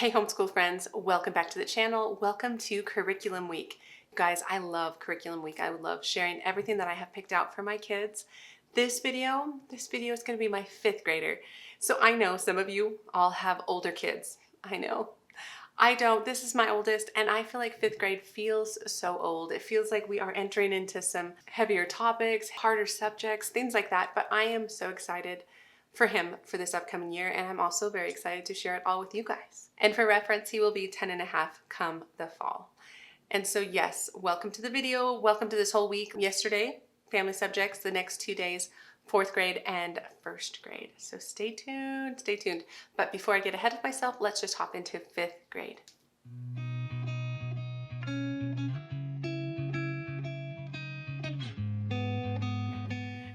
Hey homeschool friends, welcome back to the channel. Welcome to Curriculum Week. Guys, I love Curriculum Week. I love sharing everything that I have picked out for my kids. This video is going to be my 5th grader. So I know some of you all have older kids. I know. I don't. This is my oldest, and I feel like 5th grade feels so old. It feels like we are entering into some heavier topics, harder subjects, things like that. But I am so excited for him for this upcoming year, and I'm also very excited to share it all with you guys. And for reference, he will be 10 and a half come the fall. And so yes, welcome to the video. Welcome to this whole week. Yesterday, family subjects, the next 2 days, 4th grade and 1st grade. So stay tuned, stay tuned. But before I get ahead of myself, let's just hop into 5th grade.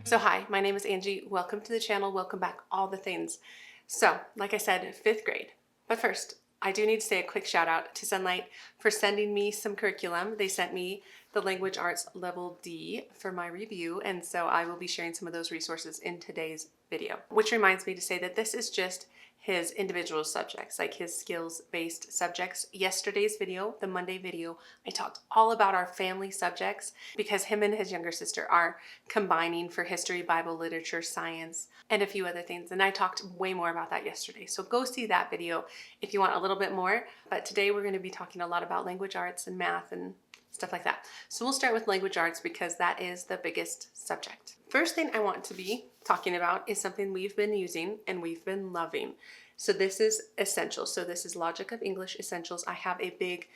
So hi, my name is Angie. Welcome to the channel. Welcome back, all the things. So like I said, 5th grade. But first, I do need to say a quick shout out to Sonlight for sending me some curriculum. They sent me the Language Arts Level D for my review, and so I will be sharing some of those resources in today's video. Which reminds me to say that this is just his individual subjects, like his skills-based subjects. Yesterday's video, the Monday video, I talked all about our family subjects because him and his younger sister are combining for history, Bible, literature, science, and a few other things. And I talked way more about that yesterday. So go see that video if you want a little bit more. But today we're going to be talking a lot about language arts and math and stuff like that. So we'll start with language arts because that is the biggest subject. First thing I want to be talking about is something we've been using and we've been loving. So this is Essentials. So this is Logic of English Essentials. I have a big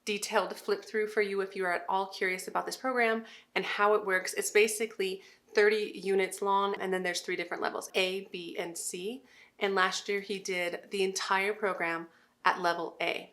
detailed flip through for you if you are at all curious about this program and how it works. It's basically 30 units long, and then there's 3 different levels, A, B, and C. And last year he did the entire program at level A.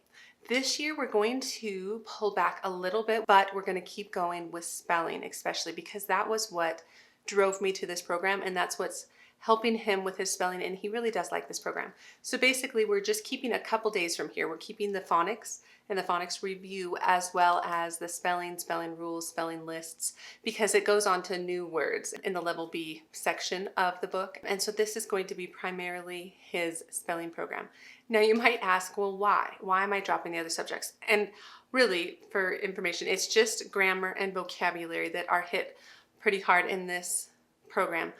This year we're going to pull back a little bit, but we're going to keep going with spelling, especially because that was what drove me to this program, and that's what's helping him with his spelling, and he really does like this program. So basically we're just keeping a couple days from here. We're keeping the phonics and the phonics review as well as the spelling rules, spelling lists, because it goes on to new words in the level B section of the book. And so this is going to be primarily his spelling program. Now you might ask, well, why? Why am I dropping the other subjects? And really, for information, it's just grammar and vocabulary that are hit pretty hard in this program.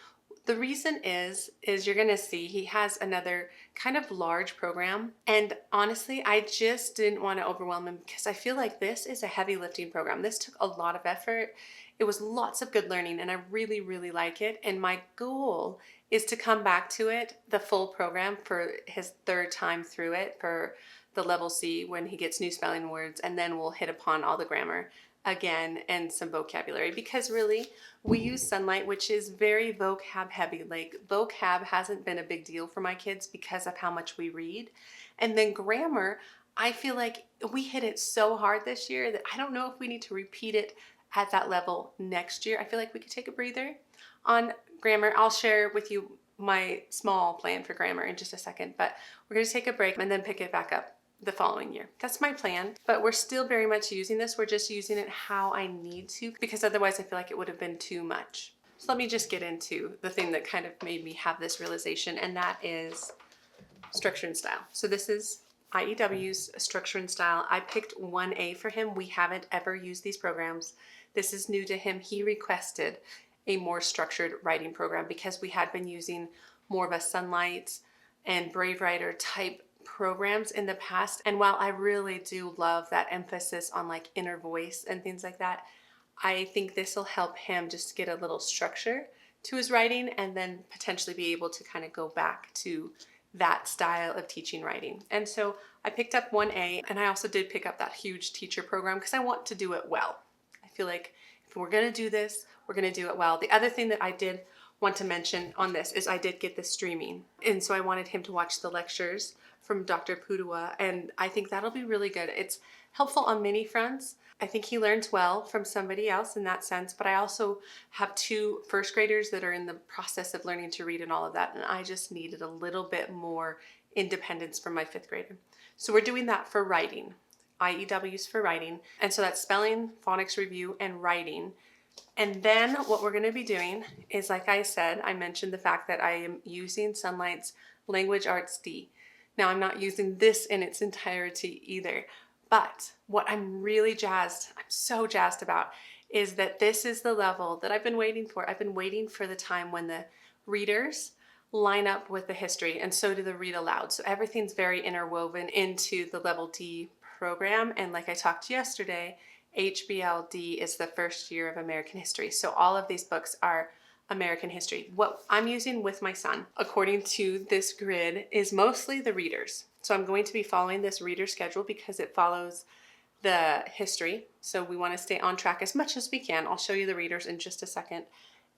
The reason is you're going to see he has another kind of large program, and honestly I just didn't want to overwhelm him because I feel like this is a heavy lifting program. This took a lot of effort. It was lots of good learning, and I really like it, and my goal is to come back to it, the full program, for his 3rd time through it for the level C when he gets new spelling words, and then we'll hit upon all the grammar again and some vocabulary, because really we use Sonlight, which is very vocab heavy. Like vocab hasn't been a big deal for my kids because of how much we read. And then grammar, I feel like we hit it so hard this year that I don't know if we need to repeat it at that level next year. I feel like we could take a breather on grammar. I'll share with you my small plan for grammar in just a second, but we're going to take a break and then pick it back up the following year. That's my plan, but we're still very much using this. We're just using it how I need to, because otherwise I feel like it would have been too much. So let me just get into the thing that kind of made me have this realization, and that is structure and style. So this is IEW's structure and style. I picked 1A for him. We haven't ever used these programs. This is new to him. He requested a more structured writing program because we had been using more of a Sonlight and Brave Writer type programs in the past. And while I really do love that emphasis on like inner voice and things like that, I think this will help him just get a little structure to his writing and then potentially be able to kind of go back to that style of teaching writing. And so I picked up 1A, and I also did pick up that huge teacher program because I want to do it well. I feel like if we're going to do this, we're going to do it well. The other thing that I did want to mention on this is I did get the streaming, and so I wanted him to watch the lectures from Dr. Pudua, and I think that'll be really good. It's helpful on many fronts. I think he learns well from somebody else in that sense, but I also have 2 1st graders that are in the process of learning to read and all of that, and I just needed a little bit more independence from my 5th grader. So we're doing that for writing, IEWs for writing, and so that's spelling, phonics review, and writing. And then what we're going to be doing is, like I said, I mentioned the fact that I am using Sonlight's Language Arts D. Now, I'm not using this in its entirety either, but what I'm really I'm so jazzed about is that this is the level that I've been waiting for. I've been waiting for the time when the readers line up with the history, and so do the read aloud. So everything's very interwoven into the level D program. And like I talked yesterday, HBLD is the first year of American history. So all of these books are American history. What I'm using with my son, according to this grid, is mostly the readers. So I'm going to be following this reader schedule because it follows the history. So we want to stay on track as much as we can. I'll show you the readers in just a second.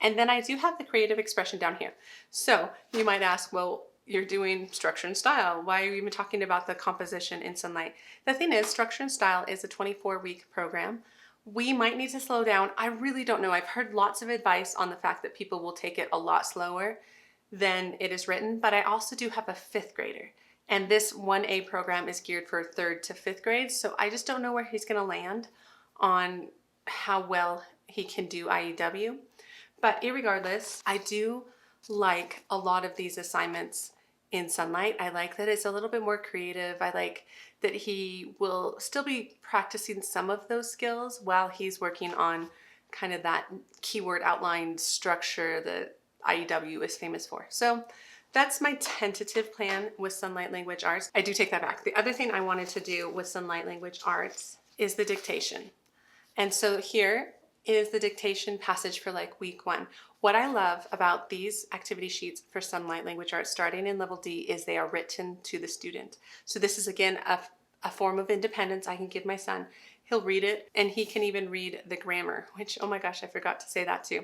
And then I do have the creative expression down here. So you might ask, well, you're doing structure and style. Why are you even talking about the composition in Sonlight? The thing is, structure and style is a 24-week program. We might need to slow down. I really don't know. I've heard lots of advice on the fact that people will take it a lot slower than it is written, but I also do have a 5th grader. And this 1A program is geared for 3rd to 5th grade. So I just don't know where he's gonna land on how well he can do IEW. But irregardless, I do like a lot of these assignments in Sonlight. I like that it's a little bit more creative. I like that he will still be practicing some of those skills while he's working on kind of that keyword outline structure that IEW is famous for. So that's my tentative plan with Sonlight Language Arts. I do take that back. The other thing I wanted to do with Sonlight Language Arts is the dictation. And so here is the dictation passage for like week 1. What I love about these activity sheets for Sonlight Language Arts starting in level D is they are written to the student. So this is again a form of independence I can give my son. He'll read it and he can even read the grammar, which, oh my gosh, I forgot to say that too.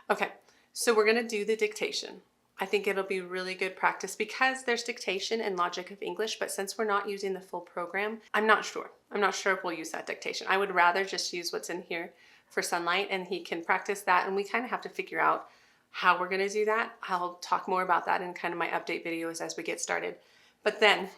Okay, so we're gonna do the dictation. I think it'll be really good practice because there's dictation and logic of English, but since we're not using the full program, I'm not sure. I'm not sure if we'll use that dictation. I would rather just use what's in here for Sonlight and he can practice that, and we kind of have to figure out how we're going to do that. I'll talk more about that in kind of my update videos as we get started. But then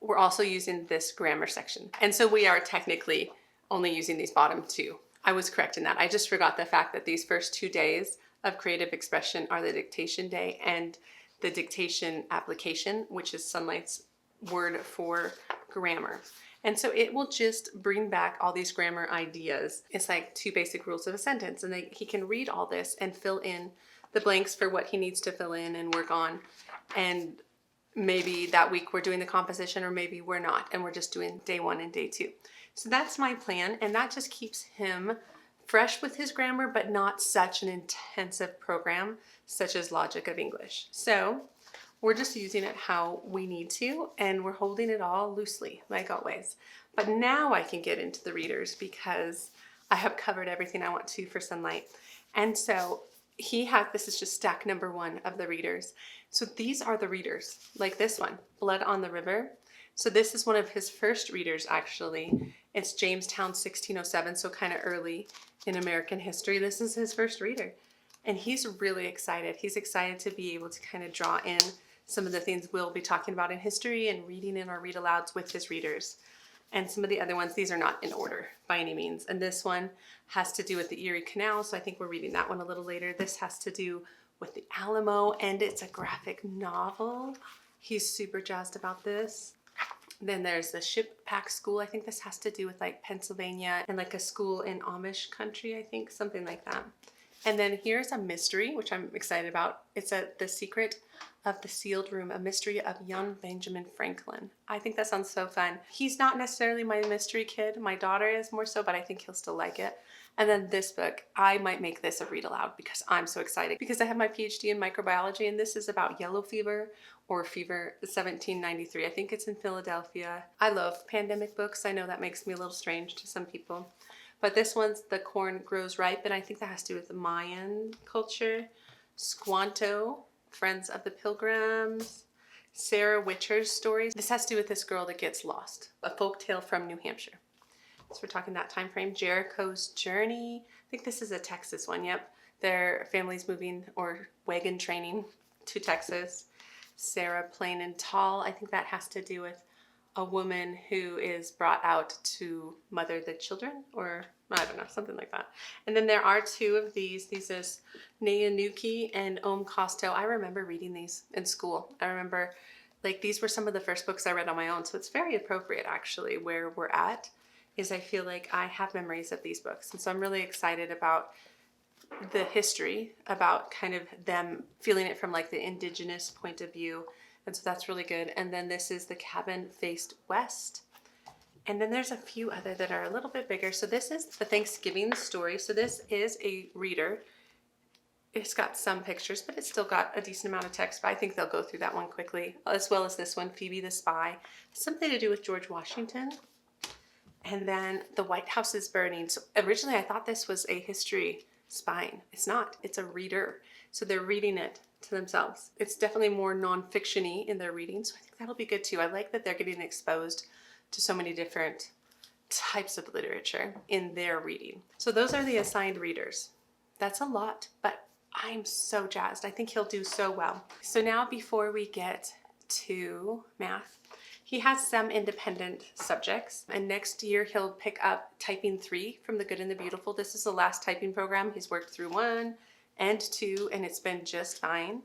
we're also using this grammar section. And so we are technically only using these bottom 2. I was correct in that. I just forgot the fact that these first 2 days of creative expression are the dictation day and the dictation application, which is Sonlight's word for grammar. And so it will just bring back all these grammar ideas. It's like 2 basic rules of a sentence, and he can read all this and fill in the blanks for what he needs to fill in and work on. And maybe that week we're doing the composition, or maybe we're not, and we're just doing day 1 and day 2. So that's my plan, and that just keeps him fresh with his grammar, but not such an intensive program such as Logic of English. So we're just using it how we need to, and we're holding it all loosely, like always. But now I can get into the readers because I have covered everything I want to for Sonlight. And so this is just stack number 1 of the readers. So these are the readers, like this one, Blood on the River. So this is one of his first readers, actually. It's Jamestown 1607, so kind of early in American history. This is his first reader. And he's really excited. He's excited to be able to kind of draw in some of the things we'll be talking about in history and reading in our read alouds with his readers. And some of the other ones, these are not in order by any means. And this one has to do with the Erie Canal, so I think we're reading that one a little later. This has to do with the Alamo, and it's a graphic novel. He's super jazzed about this. Then there's the Ship Pack School. I think this has to do with like Pennsylvania and like a school in Amish country, I think, something like that. And then here's a mystery, which I'm excited about. It's The Secret of the Sealed Room, a mystery of young Benjamin Franklin. I think that sounds so fun. He's not necessarily my mystery kid. My daughter is more so, but I think he'll still like it. And then this book, I might make this a read aloud because I'm so excited because I have my PhD in microbiology, and this is about yellow fever or fever 1793. I think it's in Philadelphia. I love pandemic books. I know that makes me a little strange to some people. But this one's The Corn Grows Ripe, and I think that has to do with the Mayan culture. Squanto, Friends of the Pilgrims. Sarah Witcher's stories. This has to do with this girl that gets lost. A folk tale from New Hampshire. So we're talking that time frame. Jericho's Journey. I think this is a Texas one. Yep. Their family's moving or wagon training to Texas. Sarah Plain and Tall. I think that has to do with a woman who is brought out to mother the children, or I don't know, something like that. And then there are 2 of these. These is Nyanuki and Om Costo. I remember reading these in school. I remember Like these were some of the first books I read on my own, so it's very appropriate actually where we're at. Is I feel like I have memories of these books, and so I'm really excited about the history, about kind of them feeling it from like the indigenous point of view, and so that's really good. And then this is The Cabin Faced West, and then there's a few other that are a little bit bigger. So this is The Thanksgiving Story. So this is a reader. It's got some pictures, but it's still got a decent amount of text, but I think they'll go through that one quickly, as well as this one, Phoebe the Spy. Something to do with George Washington. And then The White House is Burning. So originally I thought this was a history spine. It's not. It's a reader. So they're reading it to themselves. It's definitely more non-fiction-y in their reading, so I think that'll be good too. I like that they're getting exposed to so many different types of literature in their reading. So those are the assigned readers. That's a lot, but I'm so jazzed. I think he'll do so well. So now before we get to math, he has some independent subjects, and next year he'll pick up Typing 3 from The Good and the Beautiful. This is the last typing program. He's worked through 1 and 2, and it's been just fine.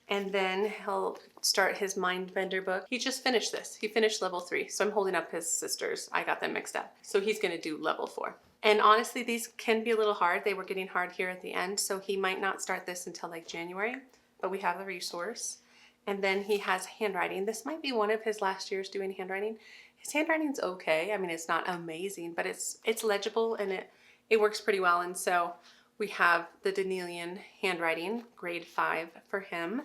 And then he'll start his Mind Bender book. He just finished this. He finished level 3, so I'm holding up his sisters. I got them mixed up. So he's gonna do level 4. And honestly, these can be a little hard. They were getting hard here at the end, so he might not start this until like January, but we have the resource. And then he has handwriting. This might be one of his last years doing handwriting. His handwriting's okay. I mean, it's not amazing, but it's legible and it works pretty well. And so we have the Danielian handwriting, grade 5 for him.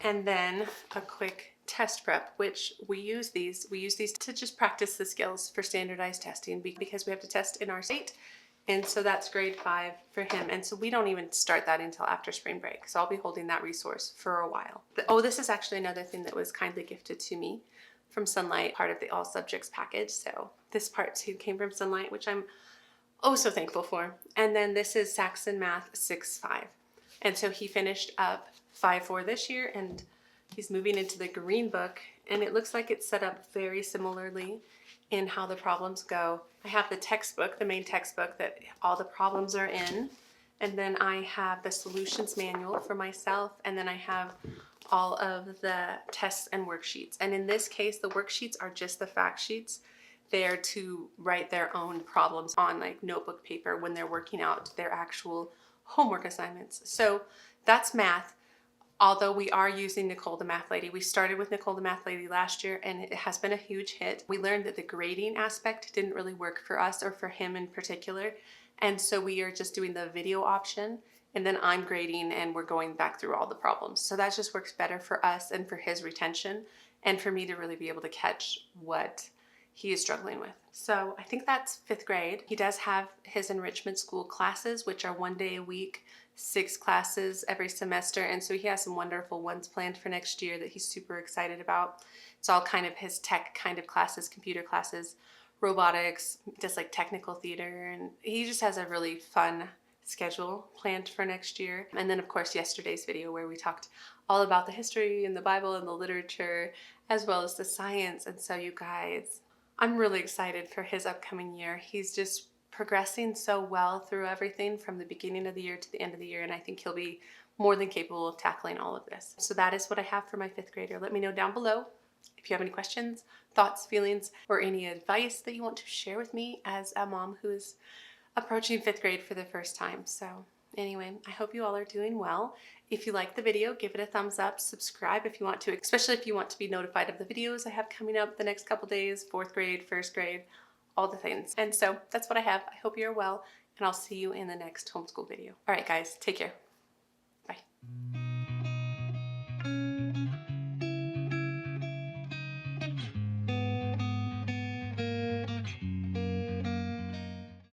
And then a quick test prep, which we use these to just practice the skills for standardized testing because we have to test in our state. And so that's grade 5 for him. And so we don't even start that until after spring break. So I'll be holding that resource for a while. Oh, this is actually another thing that was kindly gifted to me from Sonlight, part of the all subjects package. So this part too came from Sonlight, which I'm oh so thankful for. And then this is Saxon Math 6-5. And so he finished up 5-4 this year, and he's moving into the green book, and it looks like it's set up very similarly in how the problems go. I have the textbook, the main textbook that all the problems are in, and then I have the solutions manual for myself, and then I have all of the tests and worksheets. And in this case, the worksheets are just the fact sheets. They're to write their own problems on like notebook paper when they're working out their actual homework assignments. So that's math. Although we are using Nicole the Math Lady. We started with Nicole the Math Lady last year, and it has been a huge hit. We learned that the grading aspect didn't really work for us or for him in particular. And so we are just doing the video option, and then I'm grading and we're going back through all the problems. So that just works better for us and for his retention and for me to really be able to catch what he is struggling with. So I think that's 5th grade. He does have his enrichment school classes, which are 1 day a week, 6 classes every semester, and so he has some wonderful ones planned for next year that he's super excited about. It's all kind of his tech kind of classes, computer classes, robotics, just like technical theater, and he just has a really fun schedule planned for next year. And then of course yesterday's video where we talked all about the history and the Bible and the literature as well as the science. And so you guys, I'm really excited for his upcoming year. He's just progressing so well through everything from the beginning of the year to the end of the year, and I think he'll be more than capable of tackling all of this. So that is what I have for my 5th grader. Let me know down below if you have any questions, thoughts, feelings, or any advice that you want to share with me as a mom who is approaching 5th grade for the first time. So anyway, I hope you all are doing well. If you like the video, give it a thumbs up, subscribe if you want to, especially if you want to be notified of the videos I have coming up the next couple days, 4th grade, 1st grade, all the things. And so that's what I have. I hope you're well, and I'll see you in the next homeschool video. All right, guys, take care. Bye.